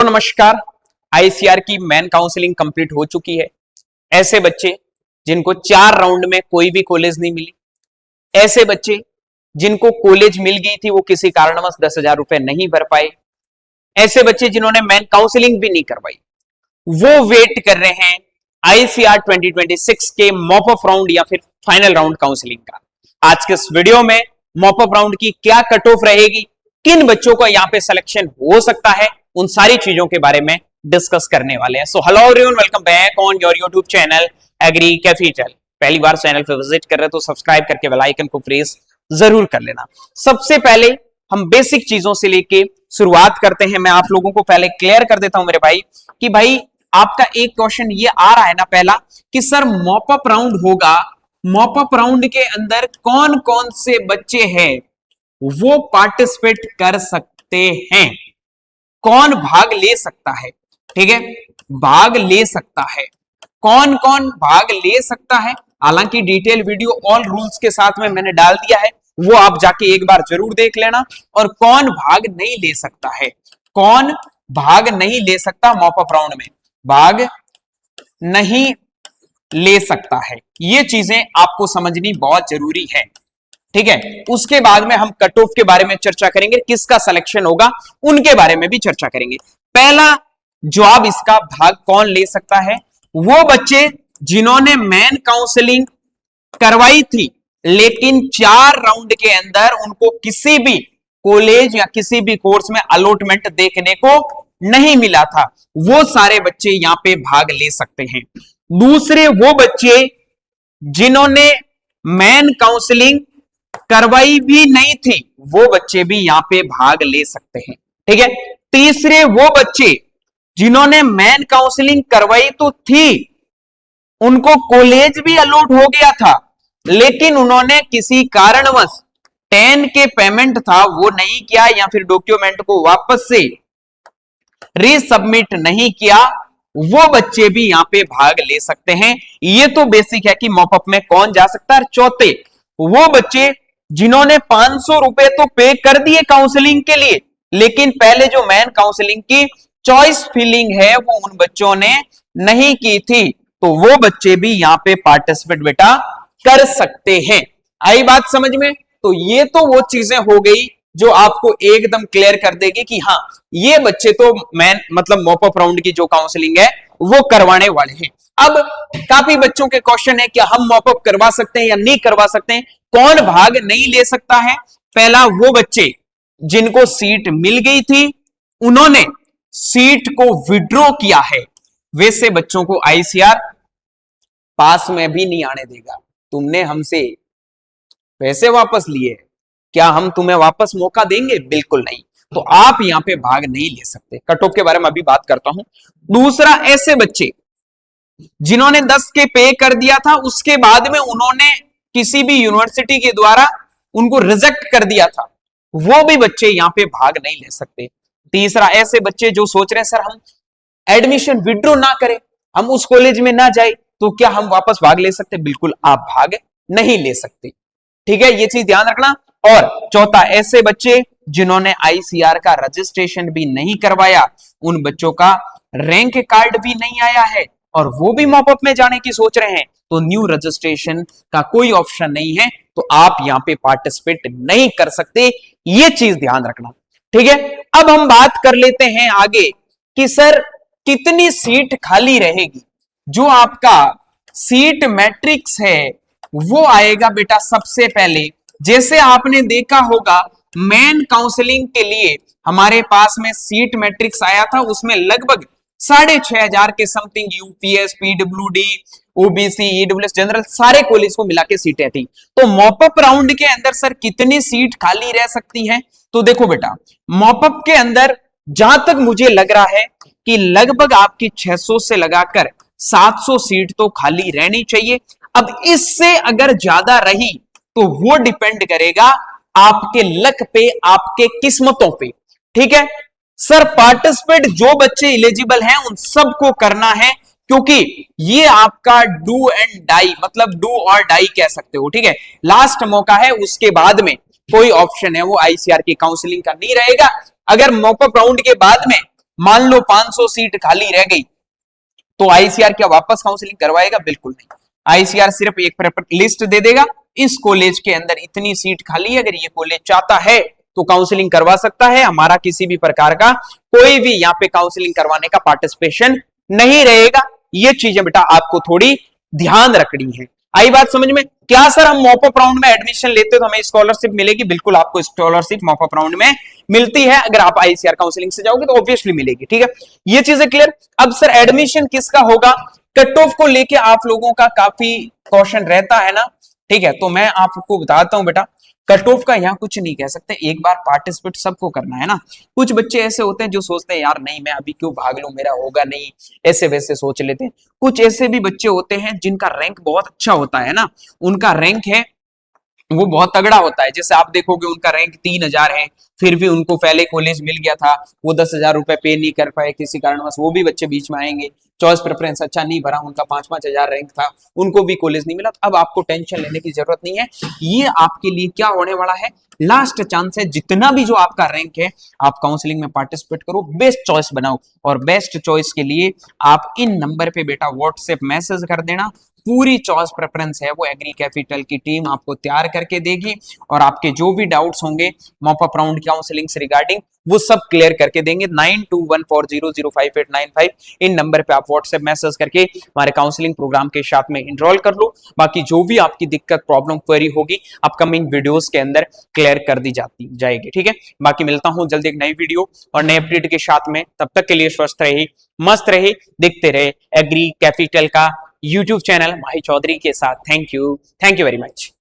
नमस्कार। आईसीआर की main counselling complete हो चुकी है। ऐसे बच्चे जिनको 4 राउंड में कोई भी कॉलेज नहीं मिली, ऐसे बच्चे जिनको कॉलेज मिल गई थी वो किसी कारणवश 10,000 रुपए नहीं भर पाए, ऐसे बच्चे जिन्होंने मेन काउंसलिंग भी नहीं करवाई, वो वेट कर रहे हैं आईसीआर 2026 के मॉप अप राउंड या फिर फाइनल राउंड काउंसलिंग का। आज के इस वीडियो में मॉप अप राउंड की क्या कट ऑफ रहेगी, किन बच्चों को यहां पे सिलेक्शन हो सकता है, उन सारी चीजों के बारे में डिस्कस करने वाले हैं। So hello everyone, welcome back on your YouTube channel agri capital. पहली बार चैनल पे विजिट कर रहे हो तो सब्सक्राइब करके बेल आइकन को प्रेस जरूर कर लेना। सबसे पहले हम बेसिक चीजों से लेके शुरुआत करते हैं। मैं आप लोगों को पहले क्लियर कर देता हूं मेरे भाई कि भाई आपका एक क्वेश्चन ये आ रहा है ना पहला कि सर मॉप अप राउंड होगा, मॉप अप राउंड के अंदर कौन कौन से बच्चे हैं वो पार्टिसिपेट कर सकते हैं, कौन भाग ले सकता है। ठीक है, भाग ले सकता है, कौन कौन भाग ले सकता है। हालांकि डिटेल वीडियो ऑल रूल्स के साथ में मैंने डाल दिया है, वो आप जाके एक बार जरूर देख लेना। और कौन भाग नहीं ले सकता है, कौन भाग नहीं ले सकता, मॉप अप राउंड में भाग नहीं ले सकता है, ये चीजें आपको समझनी बहुत जरूरी है। ठीक है, उसके बाद में हम कट ऑफ के बारे में चर्चा करेंगे, किसका सिलेक्शन होगा उनके बारे में भी चर्चा करेंगे। पहला जवाब इसका भाग कौन ले सकता है, वो बच्चे जिन्होंने मेन काउंसलिंग करवाई थी लेकिन 4 राउंड के अंदर उनको किसी भी कॉलेज या किसी भी कोर्स में अलॉटमेंट देखने को नहीं मिला था, वो सारे बच्चे यहां पे भाग ले सकते हैं। दूसरे वो बच्चे जिन्होंने मेन काउंसलिंग करवाई भी नहीं थी, वो बच्चे भी यहां पे भाग ले सकते हैं। ठीक है, तीसरे वो बच्चे जिन्होंने मेन काउंसलिंग करवाई तो थी, उनको कॉलेज भी अलॉट हो गया था लेकिन उन्होंने किसी कारणवश 10 के पेमेंट था वो नहीं किया या फिर डॉक्यूमेंट को वापस से रीसबमिट नहीं किया, वो बच्चे भी यहां पे भाग ले सकते हैं। ये तो बेसिक है कि मॉपअप में कौन जा सकता है। चौथे वो बच्चे जिन्होंने 500 रुपए तो पे कर दिए काउंसलिंग के लिए लेकिन पहले जो मेन काउंसलिंग की चॉइस फिलिंग है वो उन बच्चों ने नहीं की थी, तो वो बच्चे भी यहां पे पार्टिसिपेट बेटा कर सकते हैं। आई बात समझ में? तो ये तो वो चीजें हो गई जो आपको एकदम क्लियर कर देगी कि हाँ ये बच्चे तो मेन मतलब मॉप अप राउंड की जो काउंसलिंग है वो करवाने वाले हैं। अब काफी बच्चों के क्वेश्चन है कि हम मॉप अप करवा सकते हैं या नहीं करवा सकते हैं, कौन भाग नहीं ले सकता है। पहला वो बच्चे जिनको सीट मिल गई थी, उन्होंने सीट को विड्रॉ किया है, वैसे बच्चों को आईसीआर पास में भी नहीं आने देगा। तुमने हमसे पैसे वापस लिए, क्या हम तुम्हें वापस मौका देंगे? बिल्कुल नहीं। तो आप यहां पे भाग नहीं ले सकते। कट ऑफ के बारे में अभी बात करता हूं। दूसरा, ऐसे बच्चे जिन्होंने 10 के पे कर दिया था उसके बाद में उन्होंने किसी भी यूनिवर्सिटी के द्वारा उनको रिजेक्ट कर दिया था, वो भी बच्चे यहां पे भाग नहीं ले सकते। तीसरा, ऐसे बच्चे जो सोच रहे हैं सर हम एडमिशन विड्रॉ ना करें, हम उस कॉलेज में ना जाए, तो क्या हम वापस भाग ले सकते? बिल्कुल आप भाग नहीं ले सकते। ठीक है, ये चीज ध्यान रखना। और चौथा, ऐसे बच्चे जिन्होंने आईसीआर का रजिस्ट्रेशन भी नहीं करवाया, उन बच्चों का रैंक कार्ड भी नहीं आया है और वो भी मॉपअप में जाने की सोच रहे हैं, तो न्यू रजिस्ट्रेशन का कोई ऑप्शन नहीं है, तो आप यहां पे पार्टिसिपेट नहीं कर सकते। ये चीज ध्यान रखना। ठीक है, अब हम बात कर लेते हैं आगे कि सर कितनी सीट खाली रहेगी। जो आपका सीट मैट्रिक्स है वो आएगा बेटा सबसे पहले, जैसे आपने देखा होगा मेन काउंसलिंग के लिए हमारे पास में सीट मैट्रिक्स आया था, उसमें लगभग 6,500 के something UPS, PWD, OBC, EWS, general सारे कॉलेज को मिला के सीटें थी। तो मॉपअप राउंड के अंदर सर कितनी सीट खाली रह सकती है? तो देखो बेटा, मॉपअप के अंदर जहां तक मुझे लग रहा है कि लगभग आपकी 600 से लगाकर 700 सीट तो खाली रहनी चाहिए। अब इससे अगर ज्यादा रही तो वो डिपेंड करेगा आपके लक पे, आपके किस्मतों पे। ठीक है सर, पार्टिसिपेट जो बच्चे एलिजिबल हैं उन सबको करना है, क्योंकि ये आपका डू एंड डाई, मतलब डू और डाई कह सकते हो। ठीक है, लास्ट मौका है, उसके बाद में कोई ऑप्शन है वो आईसीआर की काउंसलिंग का नहीं रहेगा। अगर मॉपअप राउंड के बाद में मान लो 500 सीट खाली रह गई, तो आईसीआर क्या वापस काउंसलिंग करवाएगा? बिल्कुल नहीं। आईसीआर सिर्फ एक लिस्ट दे देगा, इस कॉलेज के अंदर इतनी सीट खाली है, अगर ये कॉलेज चाहता है तो काउंसलिंग करवा सकता है, हमारा किसी भी प्रकार का कोई भी यहाँ पे काउंसलिंग करवाने का पार्टिसिपेशन नहीं रहेगा। ये चीजें बेटा आपको थोड़ी ध्यान रखनी है। आई बात समझ में? क्या सर हम मॉपअप राउंड में एडमिशन लेते तो हमें स्कॉलरशिप मिलेगी? बिल्कुल आपको स्कॉलरशिप मॉपअप राउंड में मिलती है, अगर आप आईसीआर काउंसलिंग से जाओगे तो ऑब्वियसली मिलेगी। ठीक है, ये चीजें क्लियर। अब सर एडमिशन किसका होगा? कट ऑफ को लेके आप लोगों का काफी क्वेश्चन रहता है ना। ठीक है, तो मैं आपको बताता हूं बेटा, कट ऑफ का यहाँ कुछ नहीं कह सकते, एक बार पार्टिसिपेट सबको करना है ना। कुछ बच्चे ऐसे होते हैं जो सोचते हैं यार नहीं मैं अभी क्यों भाग लूं, मेरा होगा नहीं, ऐसे वैसे सोच लेते हैं। कुछ ऐसे भी बच्चे होते हैं जिनका रैंक बहुत अच्छा होता है ना, उनका रैंक है वो बहुत तगड़ा होता है। जैसे आप देखोगे उनका रैंक 3000 है, फिर भी उनको पहले कॉलेज मिल गया था, वो 10,000 रुपए पे नहीं कर पाए किसी कारणवश, वो भी बच्चे बीच में आएंगे। चॉइस प्रेफरेंस अच्छा नहीं भरा, उनका 5-5 हजार रैंक था, उनको भी कॉलेज नहीं मिला। अब आपको टेंशन लेने की जरूरत नहीं है, ये आपके लिए क्या होने वाला है, लास्ट चांस है। जितना भी जो आपका रैंक है आप काउंसलिंग में पार्टिसिपेट करो, बेस्ट चॉइस बनाओ, और बेस्ट चॉइस के लिए आप इन नंबर पे बेटा व्हाट्सएप मैसेज कर देना। पूरी चॉइस प्रेफरेंस है वो एग्री कैपिटल की टीम आपको तैयार करके देगी, और आपके जो भी डाउट्स होंगे मॉपअप राउंड काउंसलिंग से रिगार्डिंग वो सब क्लियर करके देंगे। 9214005895 इन नंबर पे आप व्हाट्सएप मैसेज करके हमारे काउंसलिंग प्रोग्राम के साथ में एनरोल कर लो। बाकी जो भी आपकी दिक्कत प्रॉब्लम क्वेरी होगी अपकमिंग वीडियोस के अंदर क्लियर कर दी जाएगी। ठीक है, बाकी मिलता हूं जल्दी एक नई वीडियो और नए अपडेट के साथ में। तब तक के लिए स्वस्थ रहे, मस्त रहे, दिखते रहे एग्री कैपिटल का यूट्यूब चैनल माही चौधरी के साथ। Thank you very much.